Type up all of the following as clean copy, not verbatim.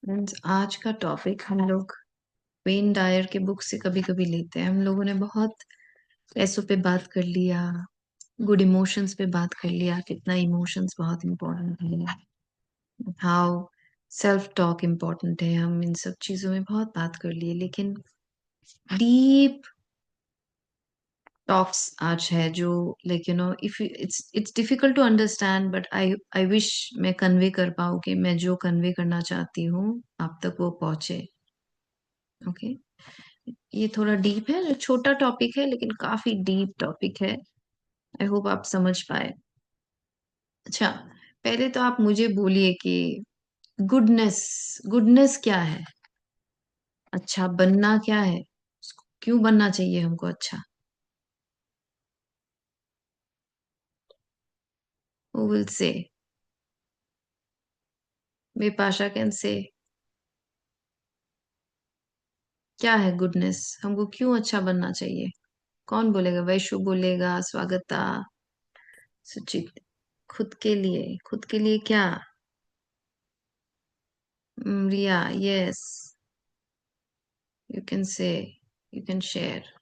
Friends, आज का topic हम लोग वेन डायर के बुक से कभी कभी लेते हैं। हम लोगों ने बहुत पैसों पे बात कर लिया, गुड इमोशंस पे बात कर लिया, कितना इमोशंस बहुत इम्पोर्टेंट है, हाउ सेल्फ टॉक इम्पोर्टेंट है। हम इन सब चीजों में बहुत बात कर लिए, लेकिन डीप टॉक्स आज है जो like if it's difficult to understand, but I wish मैं कन्वे कर पाऊँ कि मैं जो कन्वे करना चाहती हूँ आप तक वो पहुंचे। ओके, ये थोड़ा डीप है, छोटा टॉपिक है लेकिन काफी डीप टॉपिक है। आई होप आप समझ पाए। अच्छा, पहले तो आप मुझे बोलिए कि गुडनेस गुडनेस क्या है? अच्छा बनना क्या है? क्यों बनना चाहिए हमको अच्छा? Who will say? Bipasha can say. क्या है गुडनेस? हमको क्यों अच्छा बनना चाहिए? कौन बोलेगा? वैशु बोलेगा, स्वागता, सुचित। खुद के लिए, खुद के लिए क्या? Riya, yes, you can say, you can share.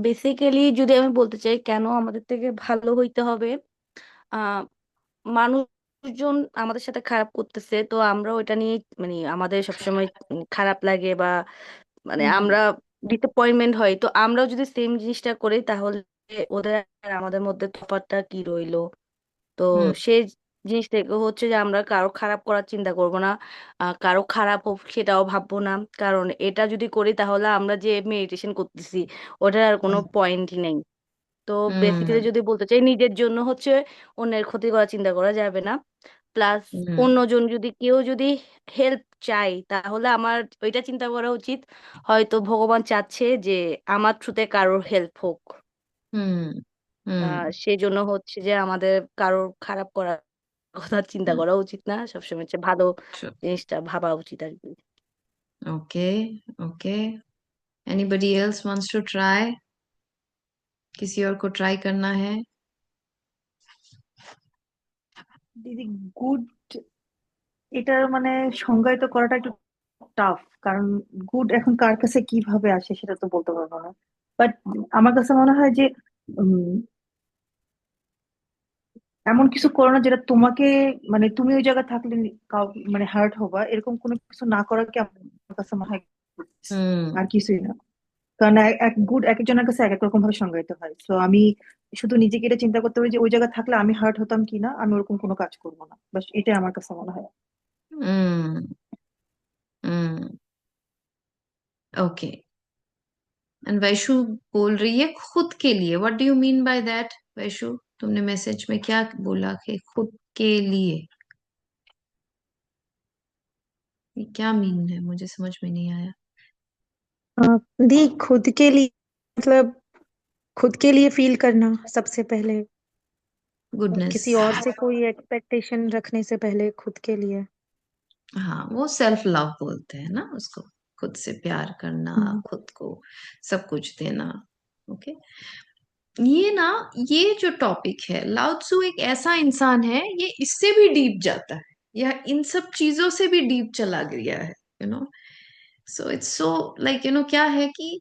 Basically যদি আমি বলতে চাই কেন আমাদের থেকে ভালো হইতে হবে। আহ মানুষজন আমাদের সাথে খারাপ করতেছে, তো আমরা ওইটা নিয়ে মানে আমাদের সবসময় খারাপ লাগে বা মানে হুম। আমরা ডিসঅ্যাপয়েন্টমেন্ট হয়। তো আমরাও যদি সেম জিনিসটা করি তাহলে ওদের আর আমাদের মধ্যে তফাৎটা কি রইলো? তো হুম। সেই জিনিস থেকে হচ্ছে যে আমরা কারো খারাপ করার চিন্তা করব না, কারো খারাপ হোক সেটাও ভাববো না। কারণ এটা যদি করি তাহলে আমরা যে মেডিটেশন করতেছি ওটার আর কোনো হুম। পয়েন্টই নেই। তো বেসিক্যালি হুম। যদি বলতে চাই নিজের জন্য হচ্ছে অন্যের ক্ষতি করার চিন্তা করা যাবে না। প্লাস হুম। অন্যজন যদি কেউ যদি হেল্প চাই তাহলে আমার ওইটা চিন্তা করা উচিত, হয়তো ভগবান চাচ্ছে যে আমার থ্রুতে কারোর হেল্প হোক। হুম। হুম। সেই জন্য হচ্ছে যে আমাদের কারোর খারাপ করার কথা চিন্তা করা উচিত না, সবসময় হচ্ছে ভালো জিনিসটা ভাবা উচিত আর কি। Okay. Okay, anybody else wants to try? किसी और को ट्राई करना है? দিদি, গুড এটার মানে সংজ্ঞায়িত করাটা একটু টাফ। কারণ গুড এখন কার কাছে কিভাবে আসে সেটা তো বলতে পারবো না। বাট আমার কাছে মনে হয় যে উম, এমন কিছু করো না যেটা তোমাকে, মানে তুমি ওই জায়গায় থাকলে মানে হার্ট হবা, এরকম কোনো কিছু না করাকে আমার কাছে মনে হয় good। हम्म। আর কিছুই না। কারণ এক গুড এক একজনের কাছে এক এক রকম ভাবে সংজ্ঞায়িত হয়। তো আমি শুধু নিজেকে এটা চিন্তা করতে পারি যে ওই জায়গায় থাকলে আমি হার্ট হতাম কিনা, আমি ওরকম কোনো কাজ করবো না, বাস এটাই আমার কাছে মনে হয়। हम्म। हम्म। ओके। एंड वैशु बोल रही है खुद के लिए। What do you mean by that Vaishu? तुमने मैसेज में क्या बोला कि खुद के लिए? ये क्या मीन है? मुझे समझ में नहीं आया। दी खुद के लिए मतलब खुद के लिए फील करना सबसे पहले, गुडनेस। किसी और से कोई एक्सपेक्टेशन रखने से पहले खुद के लिए। हाँ, वो सेल्फ लव बोलते हैं ना उसको। खुद से प्यार करना, हम्म। खुद को सब कुछ देना। ओके। ये ना, ये जो टॉपिक है, लाओ त्सु एक ऐसा इंसान है, ये इससे भी डीप जाता है, यह इन सब चीजों से भी डीप चला गया है। You know, so it's so like क्या है कि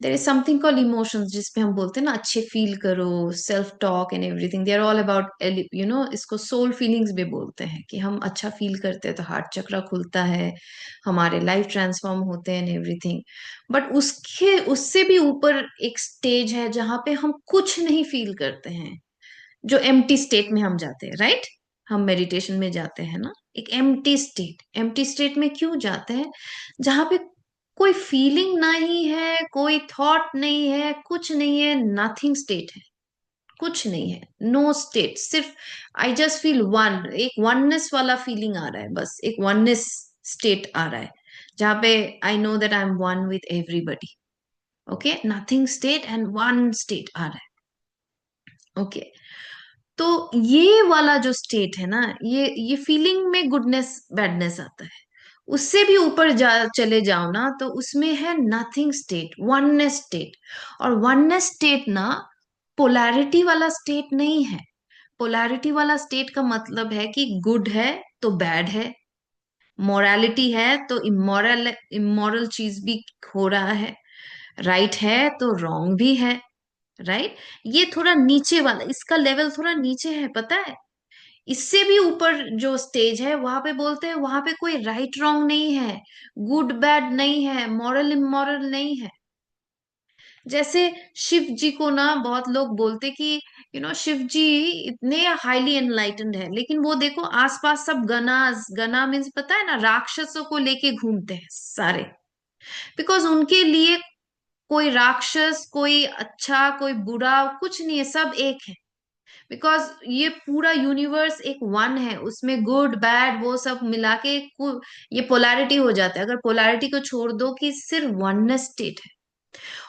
there is something called emotions, जिसपे हम बोलते हैं ना अच्छे फील करो, self talk and everything, they are all about इसको सोल फीलिंग्स भी बोलते हैं कि हम अच्छा फील करते हैं तो हार्ट चक्र खुलता है, हमारे लाइफ ट्रांसफॉर्म होते हैं एंड एवरीथिंग। बट उसके उससे भी ऊपर एक स्टेज है जहां पे हम कुछ नहीं फील करते हैं, जो एम्प्टी स्टेट में हम जाते हैं, राइट? हम मेडिटेशन में जाते हैं ना, एक एम्प्टी स्टेट। एम्प्टी स्टेट में क्यों जाते हैं? जहां पे कोई फीलिंग नहीं है, कोई थॉट नहीं है, कुछ नहीं है, नथिंग स्टेट है, कुछ नहीं है, नो स्टेट, सिर्फ आई जस्ट फील वन, एक वननेस वाला फीलिंग आ रहा है, बस एक वननेस स्टेट आ रहा है, जहां पे I know that I am one with everybody. Okay, nothing state and one state आ रहा है। ओके, तो ये वाला जो स्टेट है ना, ये फीलिंग में गुडनेस बैडनेस आता है। उससे भी ऊपर जा चले जाओ ना, तो उसमें है नथिंग स्टेट, वननेस स्टेट। और वननेस स्टेट ना पोलैरिटी वाला स्टेट नहीं है। पोलैरिटी वाला स्टेट का मतलब है कि गुड है तो बैड है, मोरालिटी है तो इमोरल इमोरल चीज भी हो रहा है, राइट है तो रॉन्ग भी है, राइट। ये थोड़ा नीचे वाला, इसका लेवल थोड़ा नीचे है, पता है। इससे भी ऊपर जो स्टेज है वहां पे बोलते हैं वहां पे कोई राइट रॉन्ग नहीं है, गुड बैड नहीं है, मॉरल इमोरल नहीं है। जैसे शिव जी को ना बहुत लोग बोलते कि शिव जी इतने हाईली एनलाइटेंड है, लेकिन वो देखो आसपास सब गनाज, गना मीन्स पता है ना, राक्षसों को लेके घूमते हैं सारे। बिकॉज उनके लिए कोई राक्षस, कोई अच्छा, कोई बुरा कुछ नहीं है, सब एक है। बिकॉज ये पूरा यूनिवर्स एक वन है, उसमें गुड बैड वो सब मिला के ये पोलैरिटी हो जाता है। अगर पोलैरिटी को छोड़ दो कि सिर्फ वननेस स्टेट है,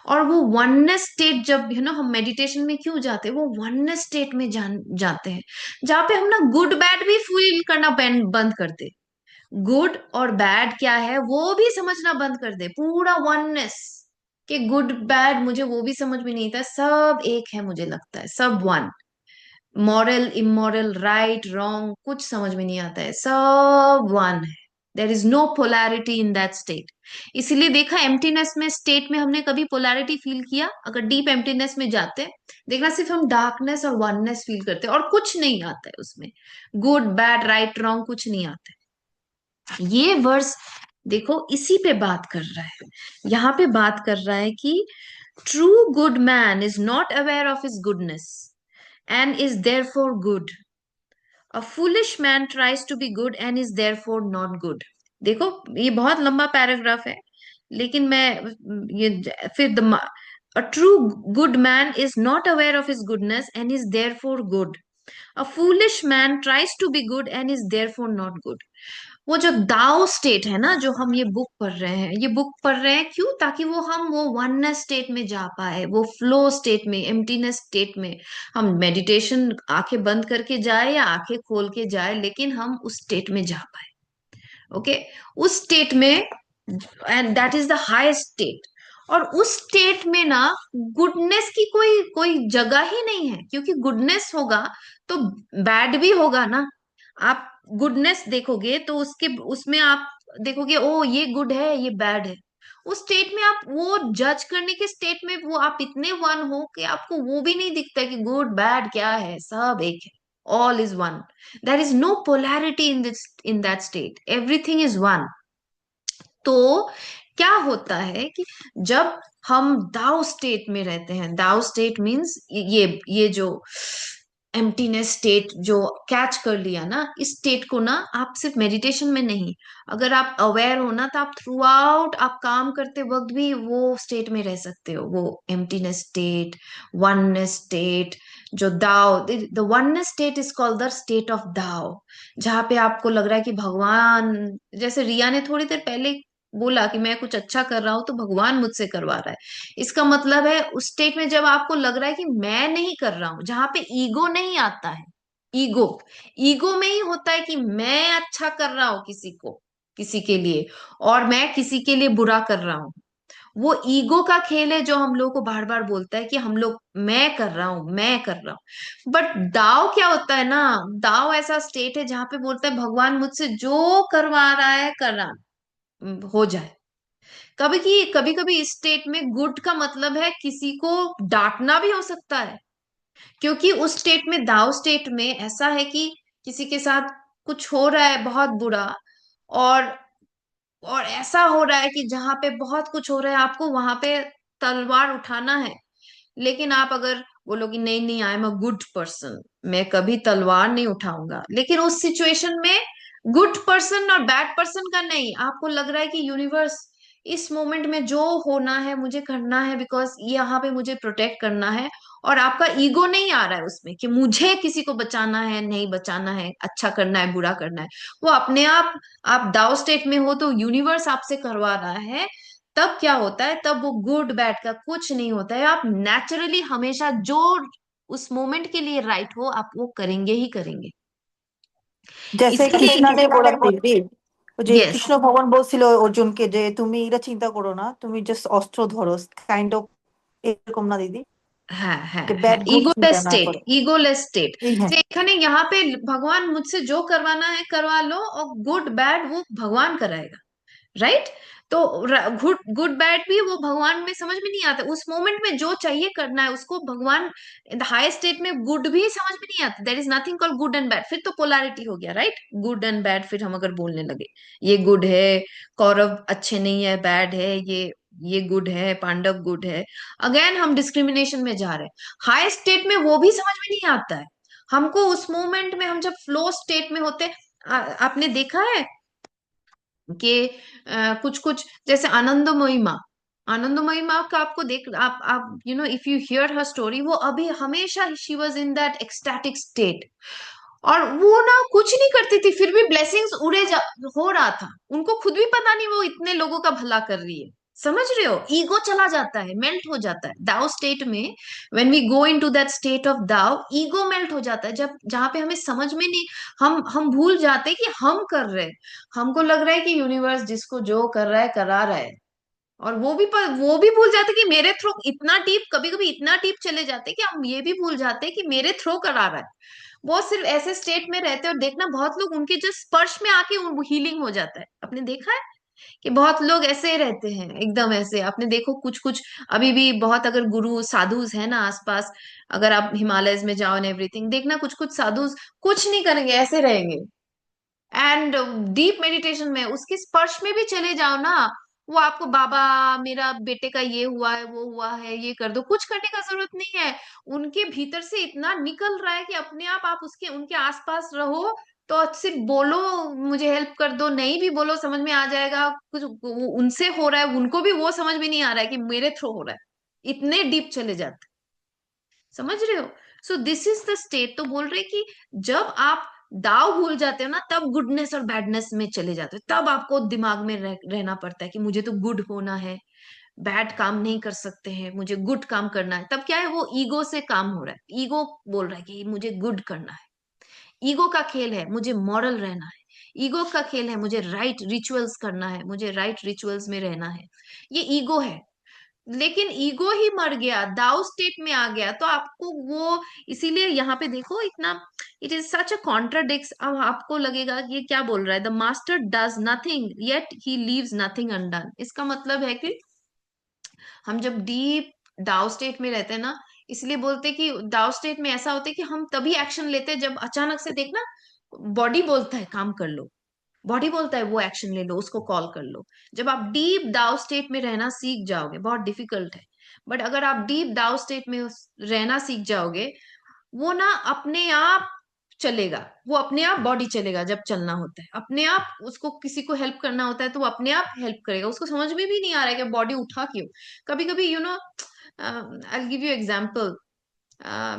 और वो वननेस स्टेट जब हम मेडिटेशन में क्यों जाते हैं, वो वननेस स्टेट में जाते हैं, जहाँ पे हम ना गुड बैड भी फील करना बंद कर दे, गुड और बैड क्या है वो भी समझना बंद कर दे, पूरा वननेस कि गुड बैड मुझे वो भी समझ में नहीं था, सब एक है, मुझे लगता है सब one, moral immoral right wrong कुछ समझ में नहीं आता है, सब वन है। There is no polarity in that state. इसीलिए देखा एम्प्टीनेस में स्टेट में हमने कभी पोलैरिटी फील किया, अगर डीप एम्प्टीनेस में जाते हैं देखना सिर्फ हम डार्कनेस और वननेस फील करते हैं, और कुछ नहीं आता है उसमें, गुड बैड राइट रॉन्ग कुछ नहीं आता है। ये वर्स देखो इसी पे बात कर रहा है, यहाँ पे बात कर रहा है कि true good man is not aware of his goodness and is therefore good. A foolish man tries to be good and is therefore not good. देखो ये बहुत लंबा पैराग्राफ है, लेकिन मैं ये फिर a true good man is not aware of his goodness and is therefore good. A foolish man tries to be good and is therefore not good. वो जो दाओ स्टेट है ना, जो हम ये बुक पढ़ रहे हैं, ये बुक पढ़ रहे हैं क्यों, ताकि हम वो वननेस स्टेट में जा पाए, वो फ्लो स्टेट में, एम्प्टीनेस स्टेट में। हम मेडिटेशन आंखें बंद करके जाए या आंखें खोल के जाए, लेकिन हम उस स्टेट में जा पाए। ओके, उस स्टेट में, and that is the highest state. और उस स्टेट में ना गुडनेस की कोई कोई जगह ही नहीं है, क्योंकि गुडनेस होगा तो बैड भी होगा ना। आप गुडनेस देखोगे तो उसके उसमें आप देखोगे ओ ये गुड है ये बैड है। उस स्टेट में आप वो जज करने के स्टेट में वो आप इतने वन हो कि आपको वो भी नहीं दिखता कि गुड बैड क्या है, सब एक है, all is one. There is no polarity in that state, everything is one. तो क्या होता है कि जब हम दाओ स्टेट में रहते हैं, दाओ स्टेट मीन्स ये जो एम्प्टीनेस स्टेट जो कैच कर लिया ना, इस स्टेट को ना आप सिर्फ मेडिटेशन में नहीं, अगर आप अवेयर हो ना तो आप थ्रू आउट आप काम करते वक्त भी वो स्टेट में रह सकते हो, वो एम्प्टीनेस स्टेट, वननेस स्टेट, जो दाओ, the oneness state is called the state of दाओ। जहाँ पे आपको लग रहा है कि भगवान, जैसे रिया ने थोड़ी देर पहले बोला कि मैं कुछ अच्छा कर रहा हूं तो भगवान मुझसे करवा रहा है, इसका मतलब है उस स्टेट में जब आपको लग रहा है कि मैं नहीं कर रहा हूं, जहां पे ईगो नहीं आता है। ईगो, ईगो में ही होता है कि मैं अच्छा कर रहा हूं किसी को, किसी के लिए, और मैं किसी के लिए बुरा कर रहा हूं। वो ईगो का खेल है जो हम लोग को बार बार बोलता है कि हम लोग मैं कर रहा हूं, मैं कर रहा हूं। बट दाव क्या होता है ना, दाव ऐसा स्टेट है जहां पे बोलता है भगवान मुझसे जो करवा रहा है कर रहा, हो जाए। कभी कभी इस स्टेट में गुड का मतलब है किसी को डांटना भी हो सकता है, क्योंकि उस स्टेट में, दाव स्टेट में ऐसा है कि किसी के साथ कुछ हो रहा है बहुत बुरा, और ऐसा हो रहा है कि जहां पे बहुत कुछ हो रहा है आपको वहां पे तलवार उठाना है, लेकिन आप अगर बोलो कि नहीं नहीं I am a good person, मैं कभी तलवार नहीं उठाऊंगा, लेकिन उस सिचुएशन में गुड पर्सन और बैड पर्सन का नहीं, आपको लग रहा है कि यूनिवर्स इस मोमेंट में जो होना है मुझे करना है, बिकॉज यहाँ पे मुझे प्रोटेक्ट करना है। और आपका ईगो नहीं आ रहा है उसमें कि मुझे किसी को बचाना है नहीं बचाना है, अच्छा करना है बुरा करना है, वो अपने आप दाव स्टेट में हो तो यूनिवर्स आपसे करवा रहा है। तब क्या होता है, तब वो गुड बैड का कुछ नहीं होता है, आप नेचुरली हमेशा जो उस मोमेंट के लिए राइट हो आप वो करेंगे ही करेंगे। जैसे इसके কৃষ্ণা নে বলা দিব্যি, ওই যে यस, কৃষ্ণ ভগবান বলছিল অর্জুনকে যে তুমি এটা চিন্তা করো না, তুমি জাস্ট অস্ত্র ধরো, কাইন্ড অফ এরকম না দিদি? হ্যাঁ যে হ্যাঁ ব্যাড গুড ইগোলেস চিন্তা না স্টেট, করে। ইগোলেস स्टेट এই হ্যাঁ, যে এখানে यहाँ पे भगवान मुझसे जो करवाना है करवा लो, और गुड बैड वो भगवान कराएगा, राइट। तो गुड गुड बैड भी वो भगवान में समझ में नहीं आता, उस मोमेंट में जो चाहिए करना है उसको भगवान। द हाई स्टेट में गुड भी समझ में नहीं आता, there is nothing called good and bad, फिर तो पोलैरिटी हो गया, राइट। गुड एंड बैड फिर हम अगर बोलने लगे, ये गुड है, कौरव अच्छे नहीं है, बैड है, ये गुड है, पांडव गुड है, अगेन हम डिस्क्रिमिनेशन में जा रहे हैं। हाई स्टेट में वो भी समझ में नहीं आता है हमको, उस मोमेंट में हम जब फ्लो स्टेट में होते। आपने देखा है कि कुछ कुछ जैसे आनंदमयी माँ, आनंदमयी माँ का आपको देख, आप you know if you here her story, वो अभी हमेशा she was in that ecstatic state, और वो ना कुछ नहीं करती थी, फिर भी ब्लेसिंग्स हो रहा था, उनको खुद भी पता नहीं वो इतने लोगों का भला कर रही है। समझ रहे हो, ईगो चला जाता है, मेल्ट हो जाता है दाओ स्टेट में। When we go into that state of Tao, ego melt हो जाता है, जब जहां पे हमें समझ में नहीं, हम भूल जाते हैं कि हम कर रहे हैं। हमको लग रहा है कि यूनिवर्स जिसको जो कर रहा है करा रहा है, और वो भी भूल जाते कि मेरे थ्रू इतना डीप, कभी कभी इतना डीप चले जाते कि हम ये भी भूल जाते कि मेरे थ्रू करा रहा है। वो सिर्फ ऐसे स्टेट में रहते हैं, और देखना बहुत लोग उनके जो स्पर्श में आके हीलिंग हो जाता है, आपने देखा है कि बहुत लोग ऐसे ही रहते हैं, एकदम ऐसे। आपने देखो कुछ कुछ अभी भी बहुत, अगर गुरु साधुज है ना आसपास, अगर आप हिमालयस में जाओ एंड एवरीथिंग, देखना कुछ कुछ साधुज कुछ नहीं करेंगे, ऐसे रहेंगे। एंड डीप मेडिटेशन में उसके स्पर्श में भी चले जाओ ना, वो आपको बाबा मेरा बेटे का ये हुआ है, वो हुआ है, ये कर दो, कुछ करने का जरूरत नहीं है। उनके भीतर से इतना निकल रहा है कि अपने आप उसके उनके आसपास रहो, तो सिर्फ बोलो मुझे हेल्प कर दो, नहीं भी बोलो समझ में आ जाएगा कुछ उनसे हो रहा है, उनको भी वो समझ में नहीं आ रहा है कि मेरे थ्रू हो रहा है, इतने डीप चले जाते, समझ रहे हो। So this is the state. तो बोल रहे कि जब आप दाव भूल जाते हो ना, तब गुडनेस और बैडनेस में चले जाते हो, तब आपको दिमाग में रहना पड़ता है कि मुझे तो गुड होना है, बैड काम नहीं कर सकते हैं, मुझे गुड काम करना है। तब क्या है, वो ईगो से काम हो रहा है, ईगो बोल रहा है कि मुझे गुड करना है, ईगो का खेल है, मुझे मॉरल रहना है, ईगो का खेल है, मुझे राइट रिचुअल्स करना है, मुझे राइट रिचुअल्स में रहना है, ये ईगो है। लेकिन ईगो ही मर गया, दाउ स्टेट में आ गया, तो आपको वो, इसीलिए यहाँ पे देखो इतना, इट इज सच अ कॉन्ट्राडिक्स। अब आपको लगेगा कि ये क्या बोल रहा है, the master does nothing yet he leaves nothing undone. इसका मतलब है कि हम जब डीप दाउ स्टेट में रहते हैं ना, इसलिए बोलते हैं कि दाउ स्टेट में ऐसा होता है कि हम तभी एक्शन लेते हैं जब अचानक से देखना बॉडी बोलता है काम कर लो, बॉडी बोलता है वो एक्शन ले लो, उसको कॉल कर लो। जब आप डीप दाव स्टेट में रहना सीख जाओगे, बहुत डिफिकल्ट है, बट अगर आप डीप दाव स्टेट में रहना सीख जाओगे, वो ना अपने आप चलेगा, वो अपने आप बॉडी चलेगा, जब चलना होता है अपने आप, उसको किसी को हेल्प करना होता है तो वो अपने आप हेल्प करेगा, उसको समझ में भी नहीं आ रहा है कि बॉडी उठा क्यों। कभी कभी you know, I give you example.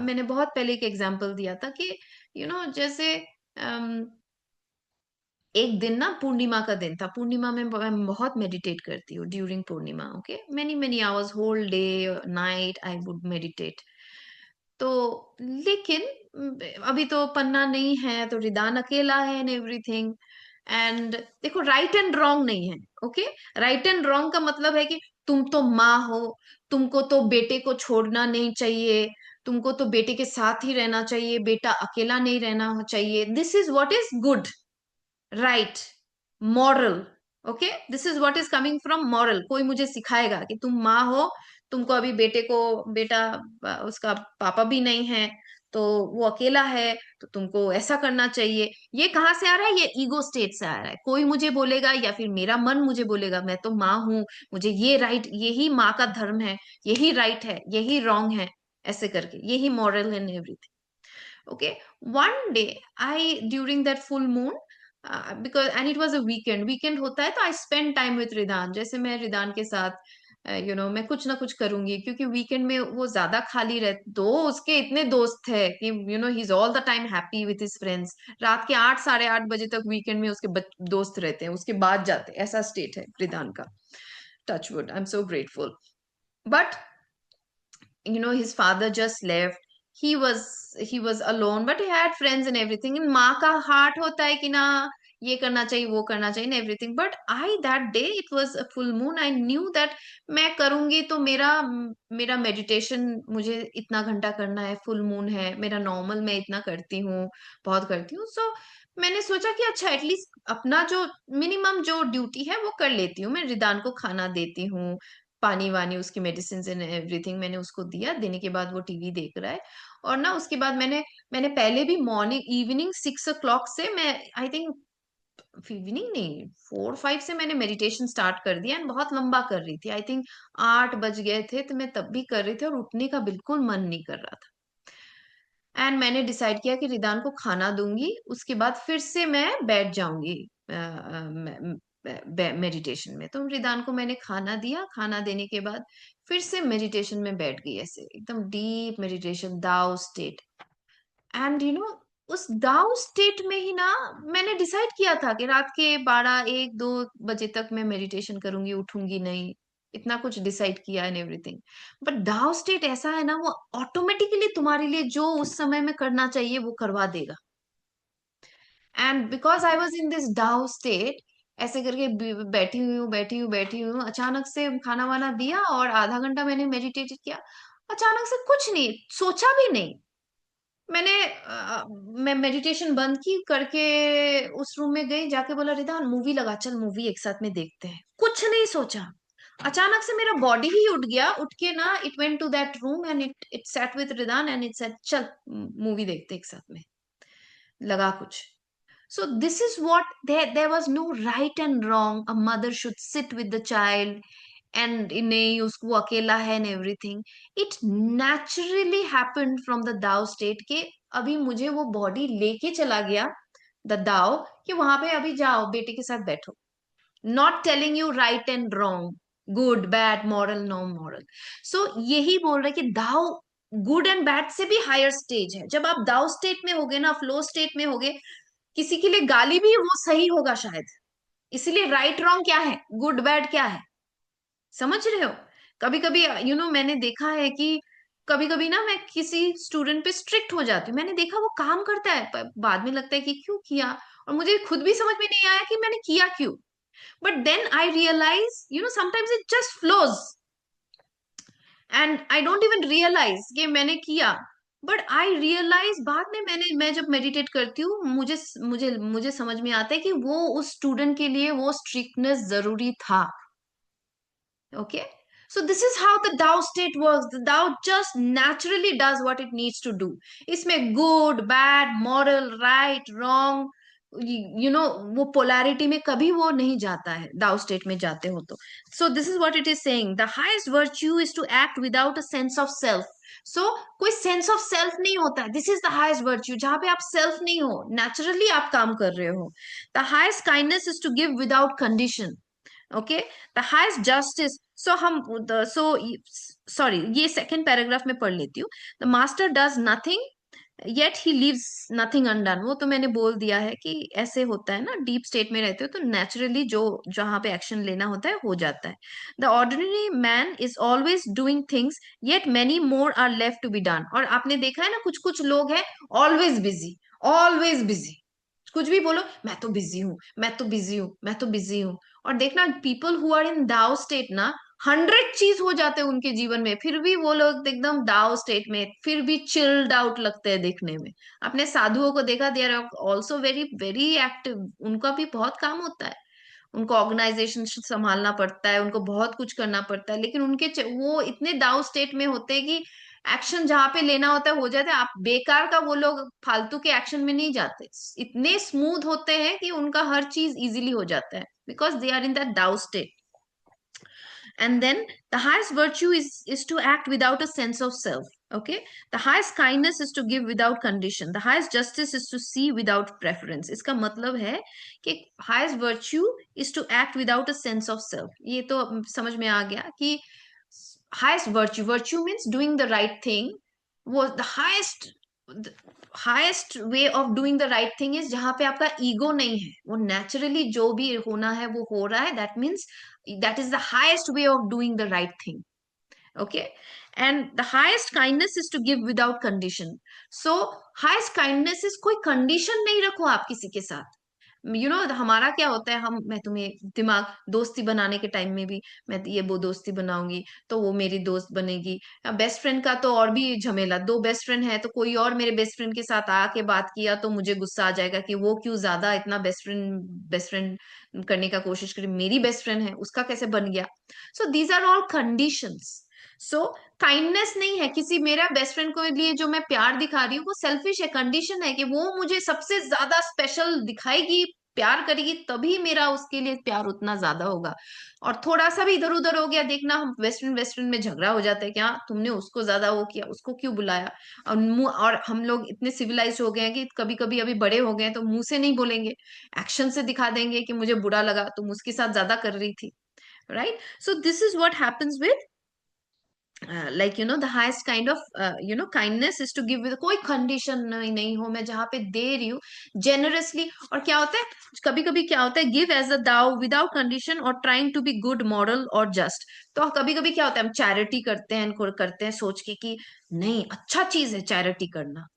मैंने बहुत पहले एक एग्जाम्पल दिया था कि जैसे एक दिन ना पूर्णिमा का दिन था, पूर्णिमा में मैं बहुत मेडिटेट करती हूँ during Purnima, okay, many many hours, whole day night I would meditate. तो लेकिन अभी तो पन्ना नहीं है, तो रिदान अकेला है एंड एवरीथिंग। एंड देखो राइट एंड रॉन्ग नहीं है, ओके। राइट एंड रॉन्ग का मतलब है कि तुम तो माँ हो, तुमको तो बेटे को छोड़ना नहीं चाहिए, तुमको तो बेटे के साथ ही रहना चाहिए, बेटा अकेला नहीं रहना चाहिए, this is what is good, right, moral, okay, this is what is coming from moral. कोई मुझे सिखाएगा कि तुम माँ हो, तुमको अभी बेटे को, बेटा उसका पापा भी नहीं है, तो वो अकेला है, तो तुमको ऐसा करना चाहिए। ये कहाँ से आ रहा है, ये ईगो स्टेट से आ रहा है। कोई मुझे बोलेगा या फिर मेरा मन मुझे बोलेगा मैं तो माँ हूं, मुझे ये राइट, यही माँ का धर्म है, यही राइट है, यही रॉन्ग है, ऐसे करके यही मॉरल है everything, okay. One day I, during that full moon, because and it was a weekend होता है, तो I spend time with रिदान, जैसे मैं रिदान के साथ मैं कुछ ना कुछ करूंगी, क्योंकि वीकेंड में वो ज्यादा खाली रहते, तो उसके इतने दोस्त है कि he is all the time happy with his friends. रात के 8 साढ़े 8 बजे तक वीकेंड में उसके दोस्त रहते हैं, उसके बाद जाते हैं, ऐसा स्टेट है रिदान का। Touchwood, I am so grateful. But his father just left, he was alone, but he had friends and everything। इन माँ का हार्ट होता है कि ना, ये करना चाहिए, वो करना चाहिए, everything, but I that day it was a full moon, I knew that मैं करूंगी तो मेरा मेरा मेडिटेशन मुझे इतना घंटा करना है, फुल मून है, मेरा नॉर्मल मैं इतना करती हूँ, बहुत करती हूँ। सो मैंने सोचा कि अच्छा एटलीस्ट अपना जो मिनिमम जो ड्यूटी है वो कर लेती हूँ। मैं रिदान को खाना देती हूँ, पानी वानी, उसकी मेडिसिन एंड एवरीथिंग मैंने उसको दिया। देने के बाद वो टीवी देख रहा है। और ना उसके बाद मैंने पहले भी मॉर्निंग इवनिंग 6 o'clock से मैं आई थिंक इवनिंग नहीं 4-5 से मैंने मेडिटेशन स्टार्ट कर दिया एंड बहुत लंबा कर रही थी। आई थिंक 8 बज गए थे तो मैं तब भी कर रही थी और उठने का बिल्कुल मन नहीं कर रहा था। एंड मैंने डिसाइड किया कि रिदान को खाना दूंगी, उसके बाद फिर से मैं बैठ जाऊंगी मेडिटेशन में। तो रिदान को मैंने खाना दिया, खाना देने के बाद फिर से मेडिटेशन में बैठ गई, ऐसे एकदम डीप मेडिटेशन, दाओ स्टेट। एंड उस दाउ स्टेट में ही ना मैंने डिसाइड किया था कि रात के 12-1-2 बजे तक मैं मेडिटेशन करूंगी, उठूंगी नहीं, इतना कुछ डिसाइड किया and everything. But Tao state ऐसा है ना, वो ऑटोमेटिकली तुम्हारे लिए जो उस समय में करना चाहिए वो करवा देगा। And because I was in this Tao state, ऐसे करके बैठी हुई हूँ, अचानक से खाना वाना दिया और आधा घंटा मैंने मेडिटेट किया। अचानक से कुछ नहीं सोचा भी नहीं, मैं मेडिटेशन बंद की करके उस रूम में गई, जाके बोला रिदान मूवी लगा, चल मूवी एक साथ में देखते हैं। कुछ नहीं सोचा, अचानक से मेरा बॉडी ही उठ गया, उठ के ना it went to that room and it sat with Ridan and it said चल मूवी देखते एक साथ में, लगा कुछ। So this is what there was no right and wrong. A mother should sit with the child and नहीं उसको वो अकेला है and everything. It naturally happened from the Dao state के अभी मुझे वो बॉडी लेके चला गया द दाओ कि वहां पे अभी जाओ बेटे के साथ बैठो। Not telling you right and wrong, good bad moral no moral. So यही बोल रहे कि दाओ गुड एंड बैड से भी हायर स्टेज है। जब आप दाओ स्टेट में होगे ना, फ्लो स्टेट में होगे, किसी के लिए गाली भी वो सही होगा शायद। इसीलिए राइट रॉन्ग क्या है, गुड बैड क्या है, समझ रहे हो? कभी कभी मैंने देखा है कि कभी कभी ना मैं किसी स्टूडेंट पे स्ट्रिक्ट हो जाती हूँ, मैंने देखा वो काम करता है बाद में लगता है कि क्यों किया, और मुझे खुद भी समझ में नहीं आया कि मैंने किया क्यों। But then I realise sometimes it just flows and I don't even realise कि मैंने किया। बट आई रियलाइज बाद में, मैं जब मेडिटेट करती हूँ मुझे मुझे मुझे समझ में आता है कि वो उस स्टूडेंट के लिए वो स्ट्रिक्टनेस जरूरी था। Okay, so this is how the Tao state works. The Tao just naturally does what it needs to do. इसमें good, bad, moral, right, wrong, वो polarity में कभी वो नहीं जाता है, Tao state में जाते हो तो। So this is what it is saying. The highest virtue is to act without a sense of self. So कोई sense of self नहीं होता है. This is the highest virtue. जहाँ पे आप self नहीं हो, naturally आप काम कर रहे हो. The highest kindness is to give without condition. Okay, the highest justice. So हम सो सॉरी, ये सेकेंड पैराग्राफ में पढ़ लेती हूँ। The master does nothing yet he leaves nothing undone. वो तो मैंने बोल दिया है कि ऐसे होता है ना, डीप स्टेट में रहते हो तो नेचुरली जो जहां पे एक्शन लेना होता है हो जाता है। The ordinary man is always doing things yet many more are left to be done. और आपने देखा है ना, कुछ कुछ लोग हैं ऑलवेज बिजी, ऑलवेज बिजी, कुछ भी बोलो मैं तो बिजी हूँ, मैं तो बिजी हूँ, मैं तो बिजी हूँ। और देखना पीपल हु आर इन दाओ स्टेट ना, 100 चीज हो जाते हैं उनके जीवन में, फिर भी वो लोग एकदम दाओ स्टेट में, फिर भी चिल्ड आउट लगते हैं देखने में। अपने साधुओं को देखा, they are also very very active, उनका भी बहुत काम होता है, उनको ऑर्गेनाइजेशन संभालना पड़ता है, उनको बहुत कुछ करना पड़ता है, लेकिन वो इतने दाव स्टेट में होते हैं कि एक्शन जहां पे लेना होता है हो जाता है। आप बेकार का वो लोग फालतू के एक्शन में नहीं जाते, इतने स्मूथ होते हैं कि उनका हर चीज इजीली हो जाता है, because they are in that Tao state. And then the highest virtue is to act without a sense of self. Okay, the highest kindness is to give without condition. The highest justice is to see without preference. इसका मतलब है कि highest virtue is to act without a sense of self. ये तो समझ में आ गया कि highest virtue means doing the right thing. वो the highest way of doing the right thing is जहां पे आपका ईगो नहीं है, वो नेचुरली जो भी होना है वो हो रहा है, that means that is the highest way of doing the right thing. Okay, and the highest kindness is to give without condition. So highest kindness is कोई condition नहीं रखो आप किसी के साथ, हमारा क्या होता है, मैं तुम्हें दिमाग दोस्ती बनाने के टाइम में भी मैं ये वो दोस्ती बनाऊंगी तो वो मेरी दोस्त बनेगी। बेस्ट फ्रेंड का तो और भी झमेला, दो बेस्ट फ्रेंड है तो कोई और मेरे बेस्ट फ्रेंड के साथ आके बात किया तो मुझे गुस्सा आ जाएगा कि वो क्यों ज्यादा इतना बेस्ट फ्रेंड करने का कोशिश करी, मेरी बेस्ट फ्रेंड है उसका कैसे बन गया। So these are all conditions. So kindness नहीं है किसी मेरा बेस्ट फ्रेंड को लिए जो मैं प्यार दिखा रही हूँ, वो सेल्फिश है, कंडीशन है कि वो मुझे सबसे ज्यादा स्पेशल दिखाएगी, प्यार करेगी, तभी मेरा उसके लिए प्यार उतना ज्यादा होगा। और थोड़ा सा भी इधर उधर हो गया, देखना हम वेस्ट फ्रेंड में झगड़ा हो जाता है, क्या तुमने उसको ज्यादा वो किया, उसको क्यों बुलाया। और हम लोग इतने सिविलाइज हो गए हैं कि कभी कभी अभी बड़े हो गए हैं तो मुंह से नहीं बोलेंगे, एक्शन से दिखा देंगे कि मुझे बुरा लगा, तुम उसके साथ ज्यादा कर रही थी। Right. So this is what happens with the highest kind of kindness is to give with कोई कंडीशन नहीं हो, मैं जहाँ पे दे रही हूँ जेनरसली। और क्या होता है, कभी कभी क्या होता है, give as a Tao without condition और trying to be good moral और जस्ट। तो कभी कभी क्या होता है, हम चैरिटी करते हैं सोच के कि नहीं अच्छा चीज है चैरिटी करना,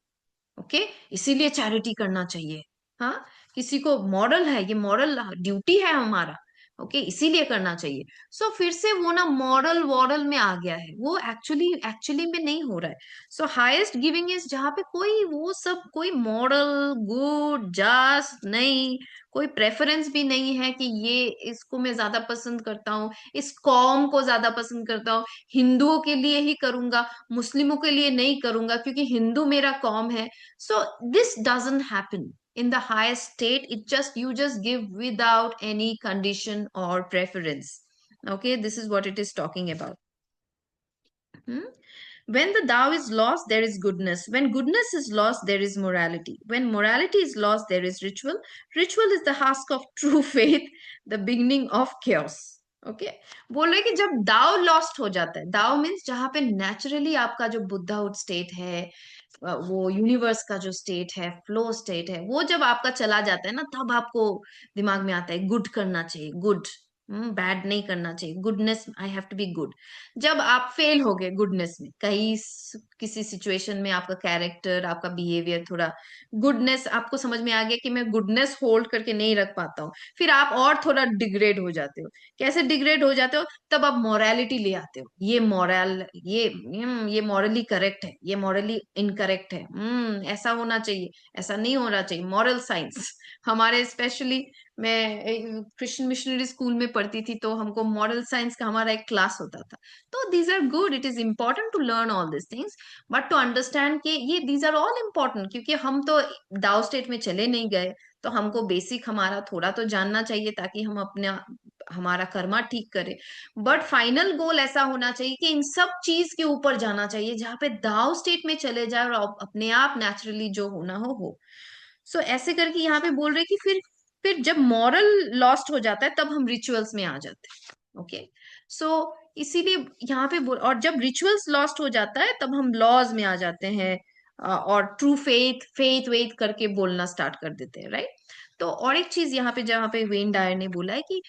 ओके इसीलिए चैरिटी करना चाहिए। हाँ, किसी को मॉरल है, ये मॉरल ड्यूटी है हमारा, ओके इसीलिए करना चाहिए। सो फिर से वो ना मॉरल वॉरल में आ गया है, वो एक्चुअली एक्चुअली में नहीं हो रहा है। सो हाईएस्ट गिविंग इज जहाँ पे कोई वो सब कोई मॉरल गुड जस्ट नहीं, कोई प्रेफरेंस भी नहीं है कि ये इसको मैं ज्यादा पसंद करता हूँ, इस कौम को ज्यादा पसंद करता हूँ, हिंदुओं के लिए ही करूंगा, मुस्लिमों के लिए नहीं करूंगा क्योंकि हिंदू मेरा कौम है। So this doesn't happen in the highest state. It just you just give without any condition or preference. Okay, this is what it is talking about. Hmm? When the Tao is lost, there is goodness. When goodness is lost, there is morality. When morality is lost, there is ritual. Ritual is the husk of true faith, the beginning of chaos. Okay बोल रहे कि जब दाव lost हो जाता है, दाव means जहां पे नेचुरली आपका जो बुद्धाहुड स्टेट है, वो यूनिवर्स का जो स्टेट है, फ्लो स्टेट है, वो जब आपका चला जाता है ना, तब आपको दिमाग में आता है गुड करना चाहिए, गुड बैड नहीं करना चाहिए, goodness I have to be good. जब आप फेल हो गए गुडनेस में, कहीं किसी सिचुएशन में आपका कैरेक्टर आपका बिहेवियर थोड़ा गुडनेस आपको समझ में आ गया कि मैं गुडनेस होल्ड करके नहीं रख पाता हूँ, फिर आप और थोड़ा डिग्रेड हो जाते हो। कैसे डिग्रेड हो जाते हो, तब आप मॉरलिटी ले आते हो, ये मॉरल ये मॉरली करेक्ट है, ये मॉरली इनकरेक्ट है, ऐसा होना चाहिए, ऐसा नहीं होना चाहिए, मॉरल साइंस। हमारे स्पेशली मैं क्रिश्चियन मिशनरी स्कूल में पढ़ती थी तो हमको मॉरल साइंस का हमारा एक क्लास होता था। तो these are good, it is important to learn all this things, but to understand कि ये दीज आर ऑल इम्पोर्टेंट, क्योंकि हम तो दाओ स्टेट में चले नहीं गए, तो हमको बेसिक हमारा थोड़ा तो जानना चाहिए ताकि हम अपने हमारा कर्मा ठीक करें। बट फाइनल गोल ऐसा होना चाहिए कि इन सब चीज के ऊपर जाना चाहिए जहाँ पे दाओ स्टेट में चले जाए और अपने आप नेचुरली जो होना हो। सो ऐसे करके यहाँ पे बोल रहे कि फिर जब मॉरल लॉस्ट हो जाता है तब हम रिचुअल्स में आ जाते हैं। ओके सो इसीलिए यहाँ पे बोल, और जब रिचुअल्स लॉस्ट हो जाता है तब हम लॉज में आ जाते हैं, और ट्रू फेथ फेथ वेथ करके बोलना स्टार्ट कर देते हैं। राइट। तो और एक चीज यहाँ पे जहाँ पे वेन डायर ने बोला है कि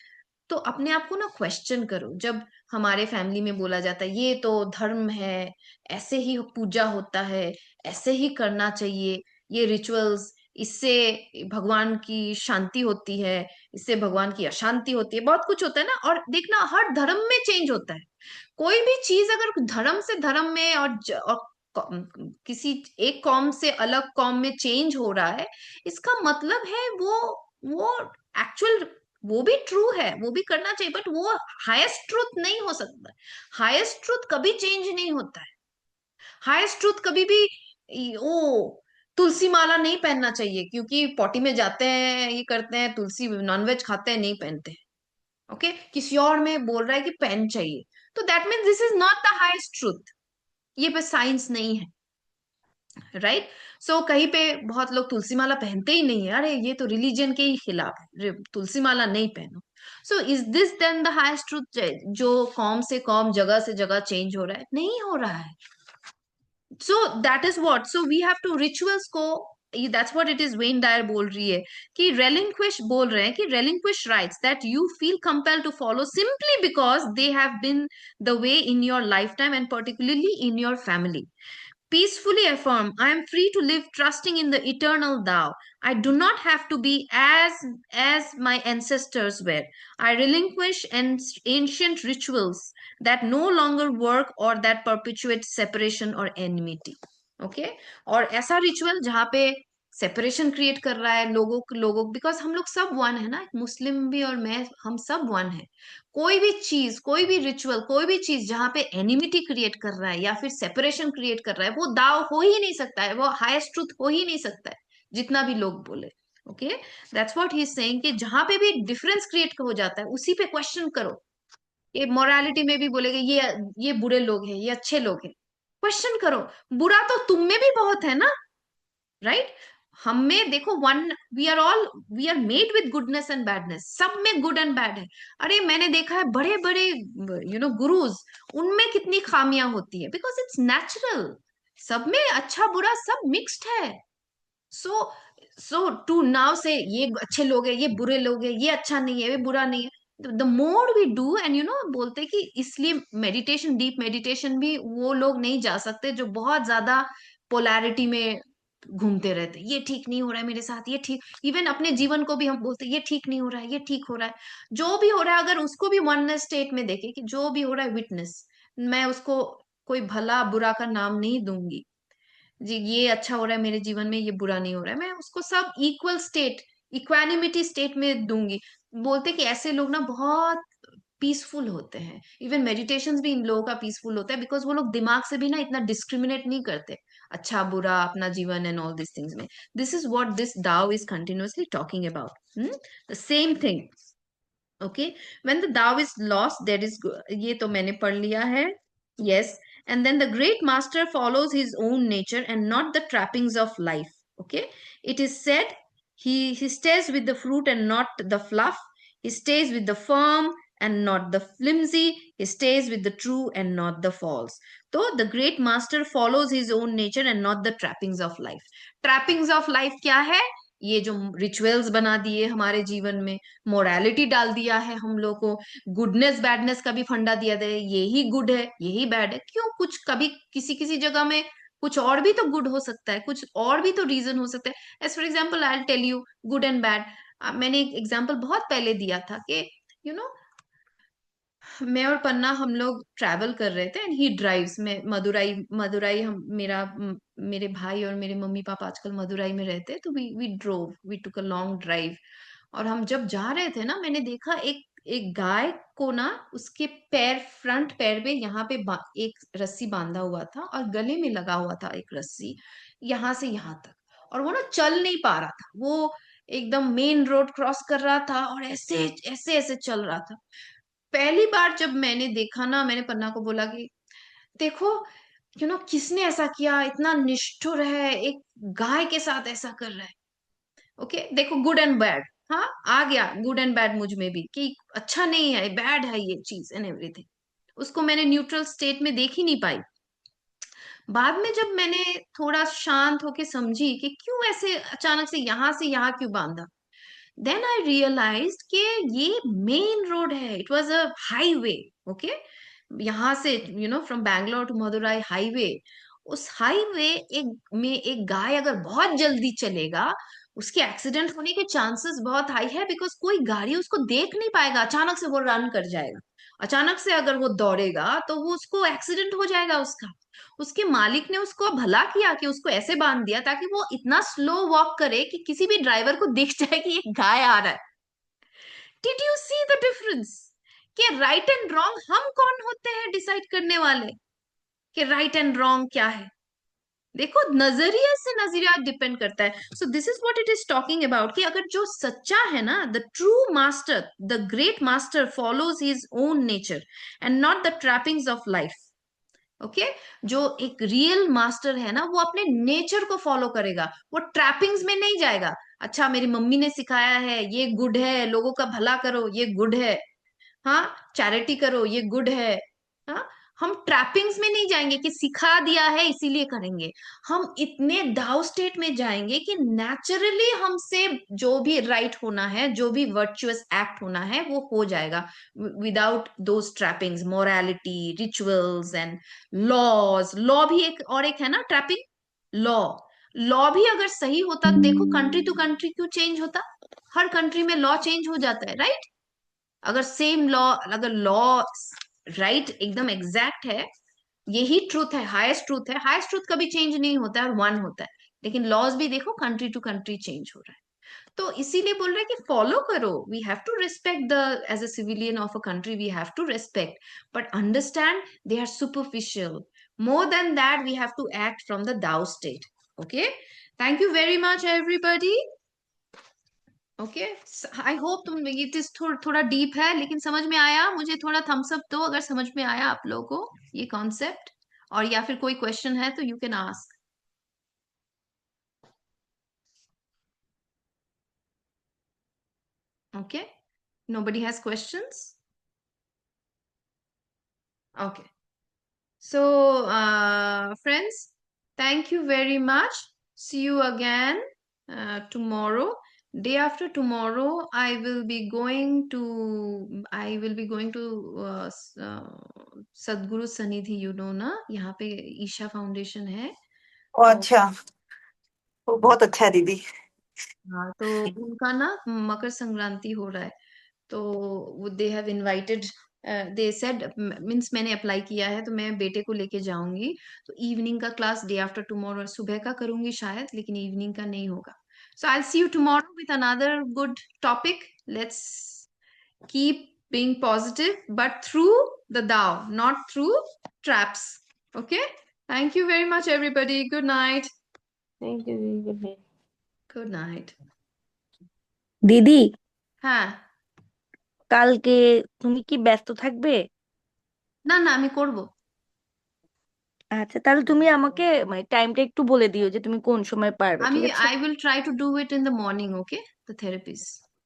तो अपने आप को ना क्वेश्चन करो, जब हमारे फैमिली में बोला जाता है ये तो धर्म है, ऐसे ही पूजा होता है, ऐसे ही करना चाहिए, ये रिचुअल्स, इससे भगवान की शांति होती है, इससे भगवान की अशांति होती है, बहुत कुछ होता है ना। और देखना हर धर्म में चेंज होता है, कोई भी चीज अगर धर्म से धर्म में और किसी एक कौम से अलग कौम में चेंज हो रहा है, इसका मतलब है वो एक्चुअल, वो भी ट्रू है, वो भी करना चाहिए, बट वो हाईएस्ट ट्रूथ नहीं हो सकता। हाईएस्ट ट्रूथ कभी चेंज नहीं होता है। हाईएस्ट ट्रूथ कभी भी ओ तुलसी माला नहीं पहनना चाहिए क्योंकि पॉटी में जाते हैं, ये करते हैं, तुलसी नॉनवेज खाते हैं, नहीं पहनते हैं। ओके किसी और में बोल रहा है कि पेन चाहिए, तो that means this is not the highest truth, ये बस साइंस नहीं है। राइट। सो कहीं पे बहुत लोग तुलसी माला पहनते ही नहीं है, अरे ये तो रिलीजन के ही खिलाफ है, तुलसी माला नहीं पहनो। So is this then the highest truth जो कौम से कौम जगह से जगह चेंज हो रहा है? नहीं हो रहा है। So that is what, so we have to rituals को, that's what it is Wayne Dyer बोल रही है कि रेलिंक्विश, बोल रहे हैं कि relinquish rights that you feel compel to follow simply because they have been the way in your life time and particularly in your family. peacefully affirm, I am free to live trusting in the eternal Tao. I do not have to be as my ancestors were. I relinquish ancient rituals that no longer work or that perpetuate separation or enmity. Okay? और ऐसा ritual जहाँ पे separation create कर रहा है लोगों because हम लोग सब वन है ना, मुस्लिम भी और मैं, हम सब वन है। कोई भी चीज, कोई भी रिचुअल, कोई भी चीज जहां पे एनिमिटी क्रिएट कर रहा है या फिर सेपरेशन क्रिएट कर रहा है, वो दाव हो ही नहीं सकता है, वो हाईएस्ट ट्रूथ हो ही नहीं सकता है, जितना भी लोग बोले। Okay, that's what he is saying कि जहां पे भी डिफरेंस क्रिएट हो जाता है उसी पे क्वेश्चन करो। ये मोरालिटी में भी बोलेगा ये बुरे लोग हैं, ये अच्छे लोग हैं, क्वेश्चन करो। बुरा तो तुम में भी बहुत है ना, राइट? हम में देखो, one, we are made with goodness and badness, सब में गुड एंड बैड है। अरे मैंने देखा है बड़े बड़े गुरुज, उनमें कितनी खामियां होती है, बिकॉज इट्स नेचुरल। सब में अच्छा बुरा सब मिक्स्ड है। सो टू नाउ से ये अच्छे लोग हैं, ये बुरे लोग हैं, ये अच्छा नहीं है, ये बुरा नहीं है, the more we do, and बोलते कि इसलिए मेडिटेशन, डीप मेडिटेशन भी वो लोग नहीं जा सकते जो बहुत ज्यादा पोलैरिटी में घूमते रहते, ये ठीक नहीं हो रहा है मेरे साथ, ये ठीक। इवन अपने जीवन को भी हम बोलते ये ठीक नहीं हो रहा है, ये ठीक हो रहा है। जो भी हो रहा है, अगर उसको भी वननेस स्टेट में देखे कि जो भी हो रहा है विटनेस, मैं उसको कोई भला बुरा का नाम नहीं दूंगी जी, ये अच्छा हो रहा है मेरे जीवन में, ये बुरा नहीं हो रहा है, मैं उसको सब इक्वल स्टेट, इक्वानिमिटी स्टेट में दूंगी। बोलते कि ऐसे लोग ना बहुत पीसफुल होते हैं। इवन मेडिटेशन भी इन लोगों का पीसफुल होता है, बिकॉज वो लोग दिमाग से भी ना इतना डिस्क्रिमिनेट नहीं करते, अच्छा बुरा अपना जीवन एंड ऑल दिस थिंग्स में। दिस इज व्हाट दिस दाओ is continuously talking about, the same thing. Okay, when the दाओ इज लॉस्ट, दैट इज, ये तो मैंने पढ़ लिया है। Yes, and then the great master follows his own nature and not the trappings of life. Okay, it is said he stays with the fruit and not the fluff, he stays with the firm and not the flimsy, he stays with the true and not the false. So the great master follows his own nature and not the trappings of life. Trappings of life क्या है? ये जो rituals बना दिए हमारे जीवन में, morality डाल दिया है हम लोग को, गुडनेस बैडनेस का भी फंडा दिया दे, यही गुड है यही बैड है। क्यों? कुछ कभी किसी किसी जगह में कुछ और भी तो गुड हो सकता है, कुछ और भी तो रीजन हो सकता है। As for example I tell you good and bad. मैंने एक एग्जाम्पल बहुत पहले दिया था कि यू नो मैं और पन्ना हम लोग ट्रैवल कर रहे थे एंड ही ड्राइव्स। मैं मदुराई मदुराई हम मेरे भाई और मेरे मम्मी पापा आजकल मदुराई में रहते हैं, तो we drove, we took a long drive. और हम जब जा रहे थे ना, मैंने देखा एक एक गाय को ना, उसके पैर, फ्रंट पैर पे यहाँ पे एक रस्सी बांधा हुआ था और गले में लगा हुआ था एक रस्सी, यहाँ से यहाँ तक। और वो ना चल नहीं पा रहा था, वो एकदम मेन रोड क्रॉस कर रहा था और ऐसे ऐसे ऐसे चल रहा था। पहली बार जब मैंने देखा ना, मैंने पन्ना को बोला कि देखो किसने ऐसा किया, इतना निष्ठुर है, एक गाय के साथ ऐसा कर रहा है। ओके, देखो गुड एंड बैड, हाँ आ गया गुड एंड बैड मुझ में भी कि अच्छा नहीं है, बैड है ये चीज एंड एवरीथिंग। उसको मैंने न्यूट्रल स्टेट में देख ही नहीं पाई। बाद में जब मैंने थोड़ा शांत होके समझी कि क्यों ऐसे अचानक से यहाँ क्यों बांधा, देन आई रियलाइज कि ये मेन रोड है, it was a highway. Okay, यहाँ से from Bangalore to Madurai highway. उस हाईवे में एक गाय अगर बहुत जल्दी चलेगा, उसके एक्सीडेंट होने के चांसेस बहुत हाई है, बिकॉज कोई गाड़ी उसको देख नहीं पाएगा, अचानक से वो रन कर जाएगा। अचानक से अगर वो दौड़ेगा तो वो उसको एक्सीडेंट हो जाएगा उसका। उसके मालिक ने उसको भला किया कि उसको ऐसे बांध दिया ताकि वो इतना स्लो वॉक करे कि किसी भी ड्राइवर को दिख जाए कि एक गाय आ रहा है। Did you see the difference? कि राइट एंड रॉन्ग हम कौन होते हैं डिसाइड करने वाले कि राइट एंड रॉन्ग क्या है? देखो, नजरिए से नजरिया डिपेंड करता है। So this is what it is talking about कि अगर जो सच्चा है ना, the true master, the great master follows his own nature and not the trappings of life. Okay, जो एक रियल मास्टर है ना, वो अपने नेचर को फॉलो करेगा, वो ट्रैपिंग्स में नहीं जाएगा। अच्छा मेरी मम्मी ने सिखाया है ये गुड है, लोगों का भला करो ये गुड है, हाँ चैरिटी करो ये गुड है, हाँ हम ट्रैपिंग्स में नहीं जाएंगे कि सिखा दिया है इसीलिए करेंगे। हम इतने दाव स्टेट में जाएंगे कि नेचुरली हमसे जो भी राइट होना है, जो भी वर्चुअस एक्ट होना है, वो हो जाएगा without those trappings, morality, rituals and laws. Law भी एक और एक है ना ट्रैपिंग, लॉ। लॉ भी अगर सही होता तो देखो कंट्री टू कंट्री क्यों चेंज होता, हर कंट्री में लॉ चेंज हो जाता है, राइट? अगर सेम लॉ, अगर लॉ राइट एकदम एग्जैक्ट है, यही ट्रूथ है, हाईएस्ट ट्रूथ है, हाईएस्ट ट्रूथ कभी चेंज नहीं होता है और वन होता है। लेकिन लॉज भी देखो कंट्री टू कंट्री चेंज हो रहा है। तो इसीलिए बोल रहे हैं कि फॉलो करो, we have to respect the, as a civilian of a country we have to respect, but understand they are superficial. More than that we have to act from the Tao state. Okay, thank you very much everybody. Okay, I hope तुम, it is थोड़ा deep है लेकिन समझ में आया। मुझे थोड़ा Thums up दो अगर समझ में आया आप लोगों को ये कॉन्सेप्ट, और या फिर कोई क्वेश्चन है तो you can ask. Okay, nobody has questions? Okay, so friends, thank you very much. See you again tomorrow. Day after tomorrow I will be going to Sadhguru Sanidhi, you know ना, यहाँ पे Isha foundation है। ओ और अच्छा, वो बहुत अच्छा है दीदी। हाँ, तो उनका ना मकर संक्रांति हो रहा है, तो they have invited, they said, means मैंने अप्लाई किया है तो मैं बेटे को लेके जाऊंगी। तो इवनिंग का क्लास डे आफ्टर टुमारो, सुबह का करूंगी शायद, लेकिन इवनिंग का नहीं होगा। So I see you tomorrow with another good topic. Let's keep being positive, but through the Dao, not through traps. Okay? Thank you very much, everybody. Good night. Thank you दीदी। Good night. দিদি, হ্যাঁ, কালকে তুমি কি ব্যস্ত থাকবে? না না আমি করব। আচ্ছা, তাহলে তুমি আমাকে মানে টাইমটা একটু বলে দিও যে তুমি কোন সময় পারবে, আমি ঠিক আছে? I will try to do it in the morning, okay? The therapies.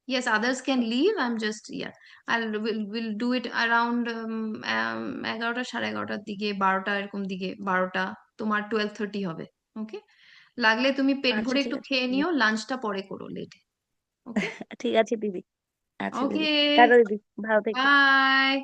Yes, others can leave. I'm just, yeah. Will do it around 11টা 11:30 দিকে, 12টা এরকম দিকে, 12টা, তোমার 12:30 হবে। ওকে, লাগলে তুমি পেট আচ্ছা ভরে ঠিক একটু আছে খেয়ে দিদি। নিও, লাঞ্চটা পরে করো লেটে। ওকে, ঠিক আছে দিদি। আচ্ছা দিদি, ওকে, টাটা দিদি, ভালো থেকো। বাই।